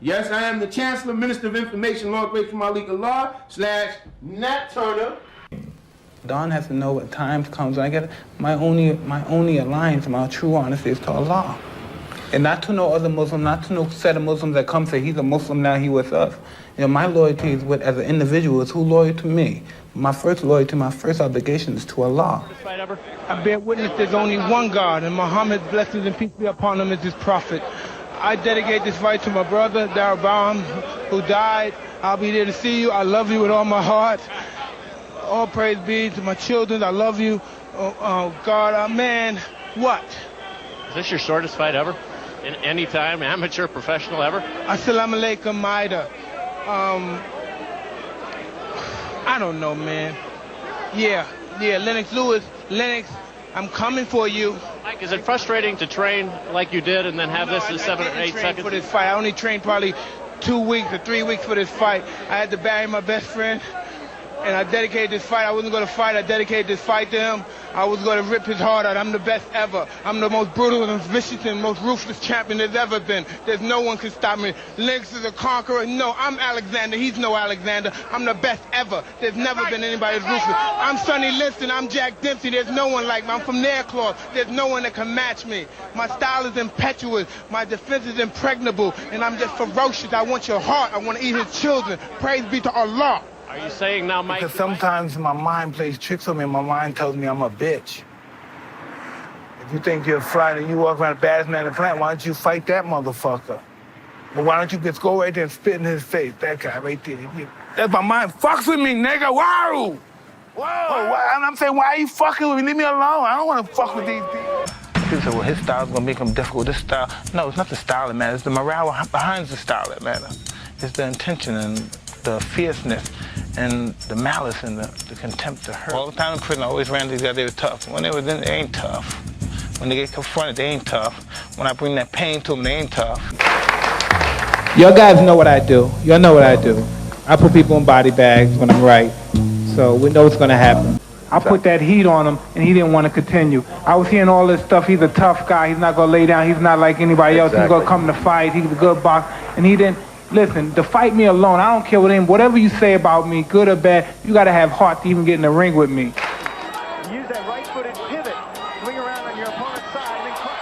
Yes, I am the Chancellor, Minister of Information, Law, Great from our legal law, / Nat Turner. Don has to know what time comes when I get it. My only alliance, my true honesty is to Allah. And not to no other Muslim, not to no set of Muslims that come say he's a Muslim now, he with us. You know, my loyalty is with, as an individual, is who loyal to me. My first loyalty, my first obligation is to Allah. I bear witness there's only one God, and Muhammad's blessings and peace be upon him as his prophet. I dedicate this fight to my brother, Darabam, who died. I'll be there to see you. I love you with all my heart. All praise be to my children. I love you. Oh God, man, what? Is this your shortest fight ever? In any time, amateur, professional ever? Assalamu alaikum, Maida. I don't know, man. Yeah, Lennox Lewis. Lennox, I'm coming for you. Mike, is it frustrating to train like you did and then have this in 7 or 8 seconds? For this fight, I only trained probably 2 weeks or 3 weeks for this fight. I had to bury my best friend, and I dedicated this fight. I wasn't going to fight. I dedicated this fight to him. I was going to rip his heart out. I'm the best ever. I'm the most brutal and vicious and most ruthless champion there's ever been. There's no one can stop me. Lennox is a conqueror. No, I'm Alexander. He's no Alexander. I'm the best ever. There's never been anybody as ruthless. I'm Sonny Liston. I'm Jack Dempsey. There's no one like me. I'm from Nairclaw. There's no one that can match me. My style is impetuous. My defense is impregnable. And I'm just ferocious. I want your heart. I want to eat his children. Praise be to Allah. Are you saying now, Mike? Because sometimes my mind plays tricks on me and my mind tells me I'm a bitch. If you think you're flying and you walk around the baddest man in the planet, why don't you fight that motherfucker? Or why don't you just go right there and spit in his face? That guy right there. That's my mind. Fucks with me, nigga. Whoa! Whoa! And I'm saying, why are you fucking with me? Leave me alone. I don't want to fuck with these people. People say, well, his style's gonna make him difficult. This style. No, it's not the style that matters. It's the morale behind the style that matters. It's the intention and the fierceness and the malice and the contempt to hurt. All the time in prison, I always ran these guys, they were tough. When they were in, they ain't tough. When they get confronted, they ain't tough. When I bring that pain to them, they ain't tough. Y'all guys know what I do. Y'all know what I do. I put people in body bags when I'm right. So we know what's gonna happen. I put that heat on him, and he didn't want to continue. I was hearing all this stuff. He's a tough guy. He's not gonna lay down. He's not like anybody else. He's gonna come to fight. He's a good boxer. And he didn't. Listen, to fight me alone, I don't care what whatever you say about me, good or bad, you gotta have heart to even get in the ring with me. Use that right-footed pivot, swing around on your opponent's side, and then so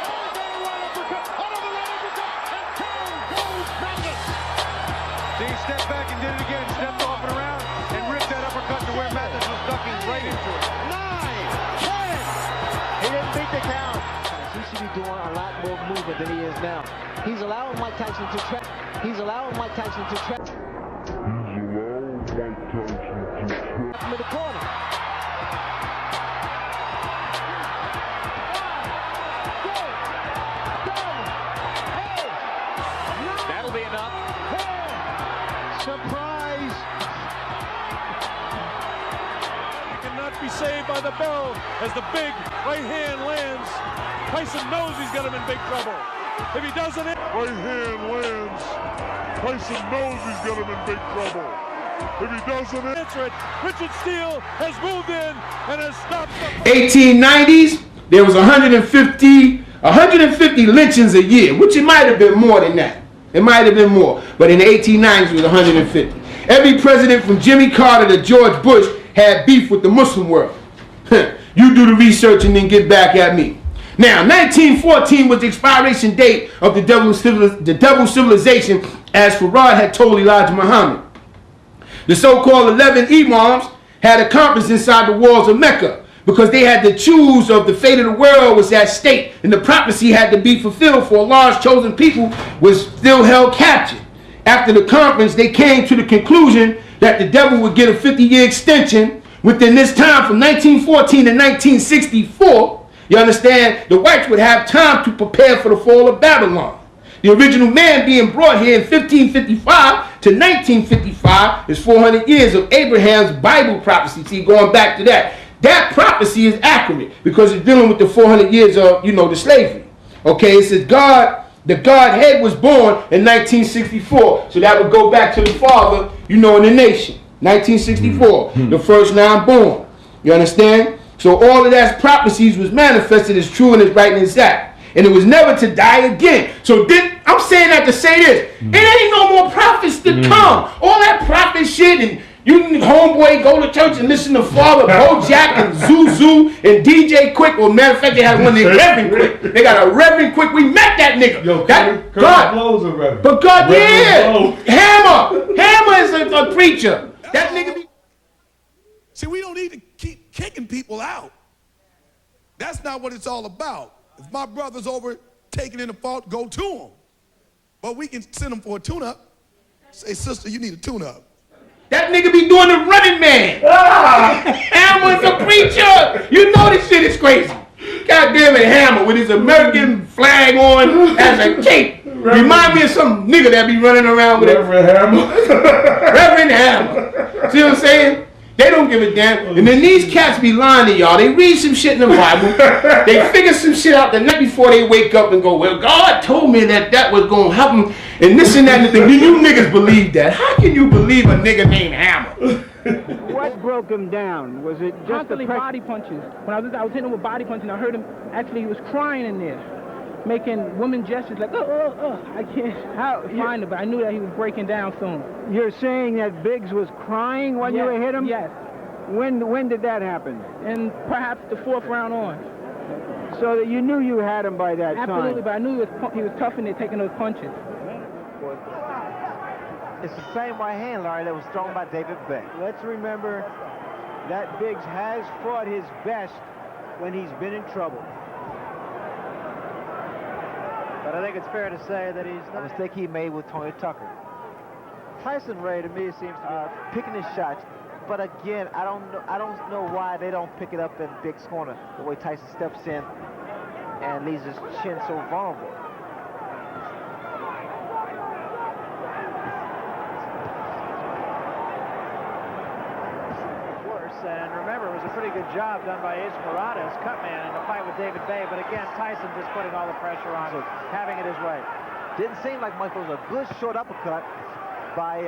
he stepped back and did it again, stepped off and around, and ripped that uppercut to where Mathis was ducking right into it. 9, 10. He didn't beat the count. He should be doing a lot more movement than he is now. He's allowing Mike Tyson to trap. He's allowing Mike Tyson to trap. Him in the corner. That'll be enough. Surprise! He cannot be saved by the bell as the big right hand lands. Tyson knows he's got him in big trouble. If he doesn't, right hand lands. Tyson knows he's got him in big trouble. If he doesn't answer it, Richard Steele has moved in and has stopped the 1890s, there was 150 lynchings a year, which it might have been more than that. It might have been more, but in the 1890s it was 150. Every president from Jimmy Carter to George Bush had beef with the Muslim world. You do the research and then get back at me. Now, 1914 was the expiration date of the double civilization, as Farad had told Elijah Muhammad. The so-called 11 imams had a conference inside the walls of Mecca because they had to choose of the fate of the world was at stake, and the prophecy had to be fulfilled for a large chosen people was still held captive. After the conference, they came to the conclusion that the devil would get a 50-year extension within this time from 1914 to 1964. You understand? The whites would have time to prepare for the fall of Babylon. The original man being brought here in 1555 to 1955 is 400 years of Abraham's Bible prophecy. See, going back to that. That prophecy is accurate because it's dealing with the 400 years of, the slavery. Okay, it says the Godhead was born in 1964. So that would go back to the father, in the nation. 1964, the first nine born. You understand? So all of that prophecies was manifested as true and as right and exact. and it was never to die again. So then, I'm saying that to say this. It ain't no more prophets to come. All that prophet shit, and you homeboy go to church and listen to Father Bojack and Zuzu and DJ Quick. Well, matter of fact, they had one named Reverend Quick. They got a Reverend Quick. We met that nigga. Yo, that, God blows a Reverend. But God, Reverend yeah. Hammer is a preacher. That nigga be... See, we don't need to keep kicking people out. That's not what it's all about. If my brother's over taking in the fault, go to him. But we can send him for a tune-up. Say, sister, you need a tune-up. That nigga be doing the running man. Hammer's a preacher. You know this shit is crazy. God damn it, Hammer with his American flag on as a cape. Remind me of some nigga that be running around with Reverend Hammer. Reverend Hammer. See what I'm saying? They don't give a damn. And then these cats be lying to y'all. They read some shit in the Bible. They figure some shit out the night before they wake up and go, well, God told me that was going to happen and this and that and the thing. Do you niggas believe that? How can you believe a nigga named Hammer? What broke him down? Was it just constantly body punches? When I was hitting him with body punches, and I heard him, actually, he was crying in there, making woman gestures like, I can't find it, but I knew that he was breaking down soon. You're saying that Biggs was crying when you were hit him? Yes. When did that happen? And perhaps the 4th round on. So that you knew you had him by that time? Absolutely, but I knew he was tough in there taking those punches. It's the same right hand, Larry, that was thrown by David Beck. Let's remember that Biggs has fought his best when he's been in trouble. But I think it's fair to say that he's a mistake he made with Tony Tucker. Tyson Ray, to me, seems to be picking his shots. But again, I don't know why they don't pick it up in Biggs' corner, the way Tyson steps in and leaves his chin so vulnerable. And remember, it was a pretty good job done by Ace Murata as cutman in the fight with David Bay. But again, Tyson just putting all the pressure on, having it his way. Didn't seem like Mike was a good short uppercut by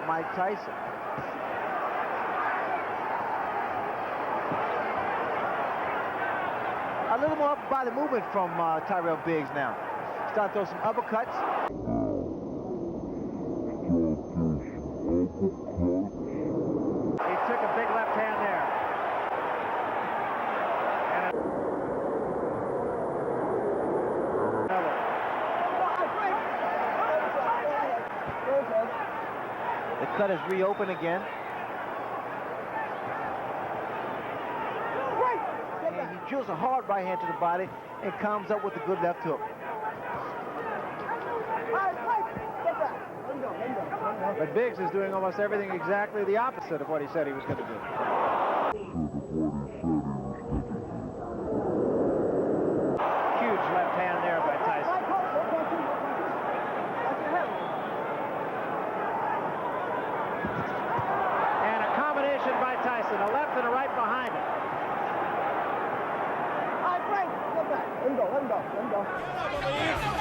Mike Tyson. A little more upper body movement from Tyrell Biggs now. Start to throw some uppercuts. He took a big left hand there. And another. The cut is reopened again. And he drills a hard right hand to the body and comes up with a good left hook. But Biggs is doing almost everything exactly the opposite of what he said he was going to do. Huge left hand there by Tyson. And a combination by Tyson, a left and a right behind it.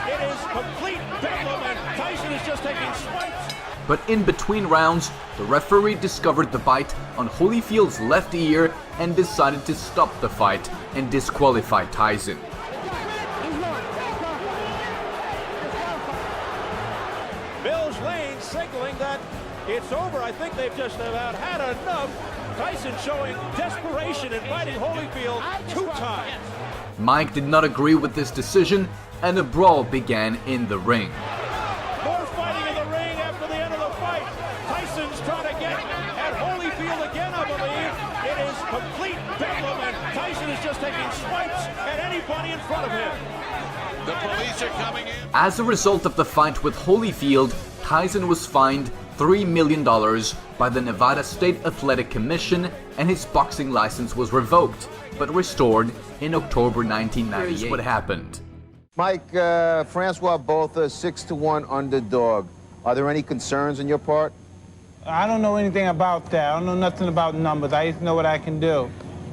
It is complete bedlam, and Tyson is just taking swipes. But in between rounds, the referee discovered the bite on Holyfield's left ear and decided to stop the fight and disqualify Tyson. Bill's Lane signaling that it's over. I think they've just about had enough. Tyson showing desperation and biting Holyfield 2 times. Mike did not agree with this decision, and a brawl began in the ring. More fighting in the ring after the end of the fight. Tyson's trying to get at Holyfield again, I believe. It is complete bedlam, and Tyson is just taking swipes at anybody in front of him. The police are coming in. As a result of the fight with Holyfield, Tyson was fined $3 million by the Nevada State Athletic Commission, and his boxing license was revoked, but restored in October 1998. Here's what happened. Mike, Francois Botha, 6-1 underdog. Are there any concerns on your part? I don't know anything about that. I don't know nothing about numbers. I just know what I can do.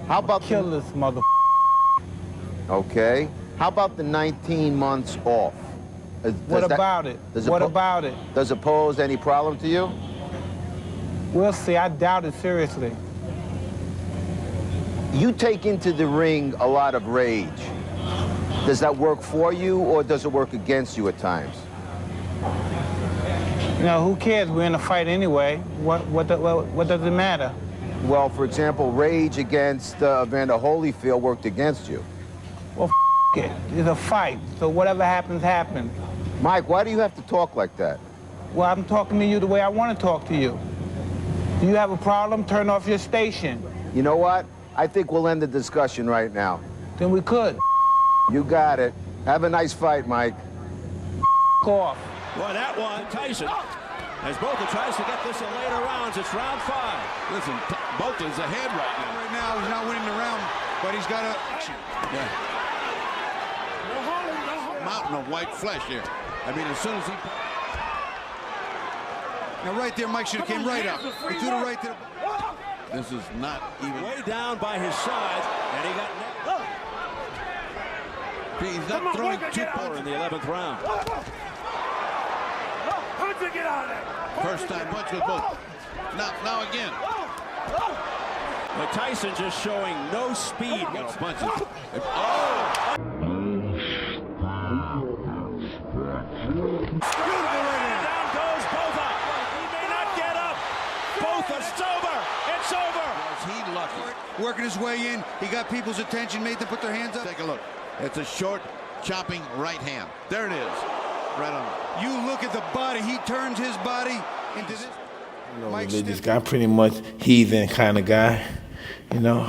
How about kill this mother? Okay. How about the 19 months off? What about it? What about it? Does it pose any problem to you? We'll see. I doubt it seriously. You take into the ring a lot of rage. Does that work for you, or does it work against you at times? You know, who cares? We're in a fight anyway. What does it matter? Well, for example, rage against Evander Holyfield worked against you. Well, it. It's a fight, so whatever happens, happens. Mike, why do you have to talk like that? Well, I'm talking to you the way I want to talk to you. Do you have a problem? Turn off your station. You know what? I think we'll end the discussion right now. Then we could. You got it. Have a nice fight, Mike. Off. Well, that one, Tyson. As Bolton tries to get this in later rounds, it's round 5. Listen, Bolton's ahead right now. Right now, he's not winning the round, but he's got a... Yeah. Mountain of white flesh here. I mean, as soon as he... Now, right there, Mike should have came right up. He threw it right there. This is not even... Way down by his side, and he got... He's not throwing 2 punches in the 11th round. First time punch with both. Now again. But Tyson just showing no speed. Punches. Oh! Down goes Botha. He may not get up. Botha's over. It's over. Was he lucky? Working his way in. He got people's attention, made them put their hands up. Take a look. It's a short, chopping right hand. There it is. Right on. You look at the body. He turns his body into this. You know, religious guy, pretty much heathen kind of guy, you know.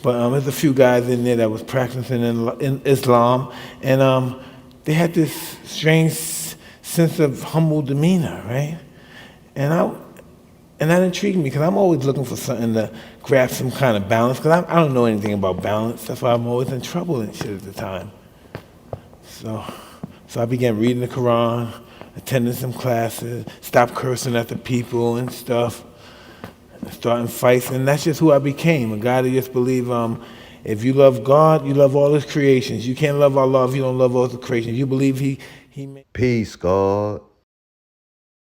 But there's a few guys in there that was practicing in Islam, and they had this strange sense of humble demeanor, right? And that intrigued me because I'm always looking for something to grab some kind of balance, because I don't know anything about balance. That's why I'm always in trouble and shit at the time. So I began reading the Quran, attending some classes, stopped cursing at the people and stuff, starting fights, and that's just who I became, a guy that just believed if you love God, you love all His creations. You can't love Allah if you don't love all His creations. You believe He made... Peace, God.